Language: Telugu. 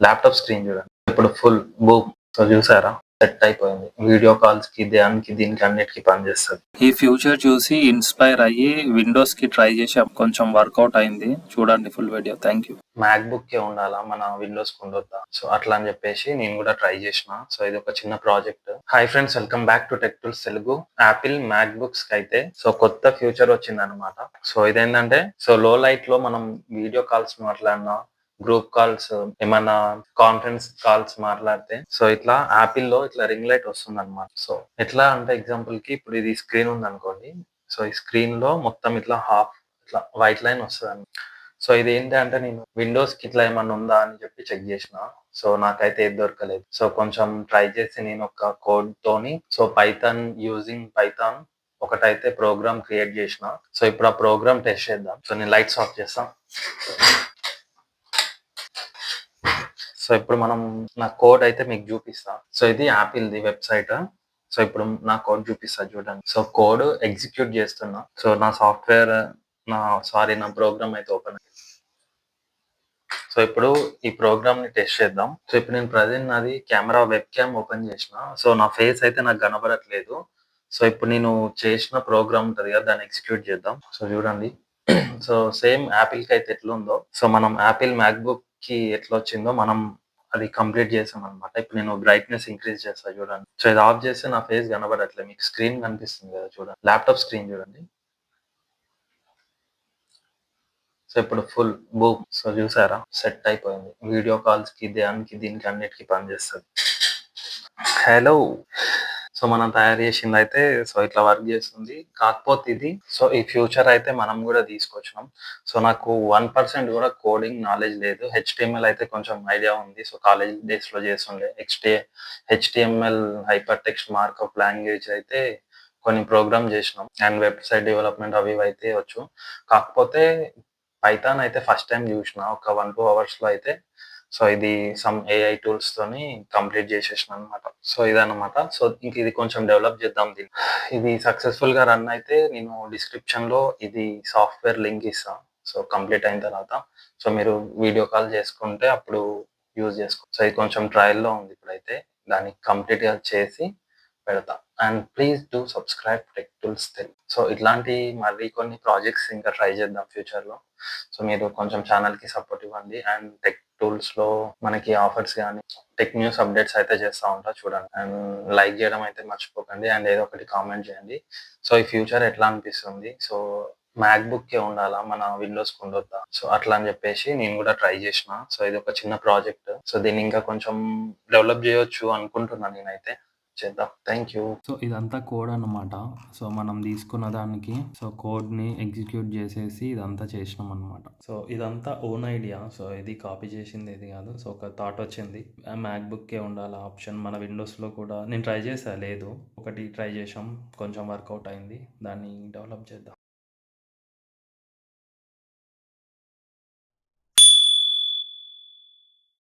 ల్యాప్టాప్ స్క్రీన్ చూడండి. ఇప్పుడు ఫుల్ బూమ్. సో చూసారా? సెట్ అయిపోయింది. వీడియో కాల్స్‌కి, దానికి, దీనికి అన్నిటికి పనిచేస్తది. ఈ ఫ్యూచర్ చూసి ఇన్‌స్పైర్ అయ్యి విండోస్‌కి ట్రై చేసి కొంచెం వర్కౌట్ అయింది. చూడండి ఫుల్ వీడియో. Thank you. మ్యాక్‌బుక్కే ఉండాలా? మన విండోస్‌కి ఉండొద్దా? సో అట్లా అని చెప్పేసి నేను కూడా ట్రై చేసిన. సో ఇది ఒక చిన్న project. Hi friends, welcome back to tech tools Telugu. Apple మ్యాక్‌బుక్స్‌కి అయితే సో కొత్త ఫ్యూచర్ వచ్చిందనమాట. సో ఇదేంటంటే సో లో లైట్‌లో మనం వీడియో కాల్స్ మాట్లాడినా, గ్రూప్ కాల్స్, ఏమన్నా కాన్ఫరెన్స్ కాల్స్ మాట్లాడితే సో ఇట్లా యాపిల్‌లో ఇట్లా రింగ్ లైట్ వస్తుందన్నమాట. సో ఎట్లా అంటే ఎగ్జాంపుల్‌కి ఇప్పుడు ఇది స్క్రీన్ ఉందనుకోండి. సో ఈ స్క్రీన్‌లో మొత్తం ఇట్లా ఇట్లా వైట్ లైన్ వస్తదన్నమాట. సో ఇదేంటంటే నేను విండోస్‌కి ఇట్లా ఏమన్నా ఉందా అని చెప్పి చెక్ చేసిన. సో నాకైతే ఏది దొరకలేదు. సో కొంచెం ట్రై చేసి నేను ఒక కోడ్‌తోని సో పైథాన్ ఒకటైతే ప్రోగ్రామ్ క్రియేట్ చేసిన. సో ఇప్పుడు ఆ ప్రోగ్రామ్ టెస్ట్ చేద్దాం. సో నేను లైట్స్ ఆఫ్ చేస్తా. సో ఇప్పుడు మనం నా కోడ్ అయితే మీకు చూపిస్తా. సో ఇది యాపిల్‌ది వెబ్‌సైట్. సో ఇప్పుడు నా కోడ్ చూపిస్తా చూడండి. సో కోడ్ ఎగ్జిక్యూట్ చేస్తున్నా. సో నా సాఫ్ట్‌వేర్ నా ప్రోగ్రామ్ అయితే ఓపెన్ అయింది. సో ఇప్పుడు ఈ ప్రోగ్రామ్‌ని టెస్ట్ చేద్దాం. సో ఇప్పుడు నేను ప్రెజెంట్ నాది వెబ్ క్యామ్ ఓపెన్ చేసిన. సో నా ఫేస్ అయితే నాకు కనబడట్లేదు. సో ఇప్పుడు నేను చేసిన ప్రోగ్రామ్ ఉంటది కదా! దాన్ని ఎగ్జిక్యూట్ చేద్దాం. సో చూడండి. సో సేమ్ యాపిల్‌కి అయితే ఎట్లుందో సో మనం యాపిల్ మ్యాక్‌బుక్‌కి ఎట్లొచ్చిందో మనం అది కంప్లీట్ చేసామనమాట. ఇప్పుడు నేను బ్రైట్‌నెస్ ఇంక్రీజ్ చేస్తా చూడండి. సో ఇది ఆఫ్ చేస్తే నా ఫేస్ కనబడట్లేదు. మీకు స్క్రీన్ కనిపిస్తుంది కదా చూడండి. ల్యాప్‌టాప్ స్క్రీన్ చూడండి. సో ఇప్పుడు ఫుల్ బూమ్. సో చూసారా? సెట్ అయిపోయింది. వీడియో కాల్స్‌కి, దానికి, దీనికి అన్నిటికి పనిచేస్తది. హలో! సో మనం తయారు చేసిందయితే సో ఇట్లా వర్క్ చేస్తుంది. కాకపోతే ఇది సో ఈ ఫ్యూచర్ అయితే మనం గూడా తీసుకొచ్చినాం. సో నాకు 1% గూడా కోడింగ్ నాలెడ్జ్ లేదు. హెచ్‌టీఎంఎల్ అయితే కొంచెం ఐడియా ఉంది. సో కాలేజ్ డేస్‌లో చేస్తుండే. HTML hyper text markup language అయితే కొన్ని ప్రోగ్రామ్ చేసినాం. అండ్ వెబ్‌సైట్ డెవలప్‌మెంట్ అవి ఇవి అయితే వచ్చు. కాకపోతే పైథాన్ అయితే ఫస్ట్ టైమ్ చూసినా. ఒక 1, 2 అవర్స్‌లో అయితే సో ఇది సమ్ ఏఐ టూల్స్‌తోని కంప్లీట్ చేసేసినాననమాట. సో ఇదనమాట. సో ఇంక ఇది కొంచెం డెవలప్ చేద్దాం దీన్ని. ఇది సక్సెస్‌ఫుల్‌గా రన్ అయితే నేను డిస్క్రిప్షన్‌లో ఇది సాఫ్ట్‌వేర్ లింక్ ఇస్తా. సో కంప్లీట్ అయిన తర్వాత. సో మీరు వీడియో కాల్ చేసుకుంటే అప్పుడు యూజ్ చేసుకోవచ్చు. సో ఇది కొంచెం ట్రయల్‌లో ఉంది ఇప్పుడైతే. దాన్ని కంప్లీట్‌గా చేసి పెడతా. And please do subscribe tech tools Telugu. So ఇట్లాంటి మళ్ళీ కొన్ని ప్రాజెక్ట్స్ ఇంకా ట్రై చేద్దాం ఫ్యూచర్‌లో. సో మీరు కొంచెం ఛానెల్‌కి సపోర్ట్ ఇవ్వండి. అండ్ టెక్ టూల్స్‌లో మనకి ఆఫర్స్ గాని, టెక్ న్యూస్ అప్డేట్స్ అయితే చేస్తా ఉంటా చూడండి. అండ్ లైక్ చేయడం అయితే మర్చిపోకండి. అండ్ ఏదో ఒకటి కామెంట్ చేయండి. సో ఈ ఫ్యూచర్ ఎట్లా అనిపిస్తుంది? సో మ్యాక్‌బుక్కే ఉండాలా? మన విండోస్‌కి ఉండొద్దా? సో అట్లా అని చెప్పేసి నేను కూడా ట్రై చేసిన. సో ఇదొక చిన్న ప్రాజెక్ట్. సో దీన్ని ఇంకా కొంచెం డెవలప్ చేయొచ్చు అనుకుంటున్నా నేనైతే. చేద్దాం. Thank you. సో ఇదంతా కోడ్ అన్నమాట. సో మనం తీసుకున్న దానికి సో కోడ్‌ని ఎగ్జిక్యూట్ చేసేసి ఇదంతా చేసినామన్నమాట. సో ఇదంతా ఓన్ ఐడియా. సో ఇది కాపీ చేసింది ఏది కాదు. సో ఒక థాట్ వచ్చింది. మ్యాక్‌బుక్కే ఉండాలా ఆప్షన్ మన విండోస్‌లో కూడా నేను ట్రై చేశా లేదు. ఒకటి ట్రై చేశాం. కొంచెం వర్కౌట్ అయింది. దాన్ని డెవలప్ చేద్దాం.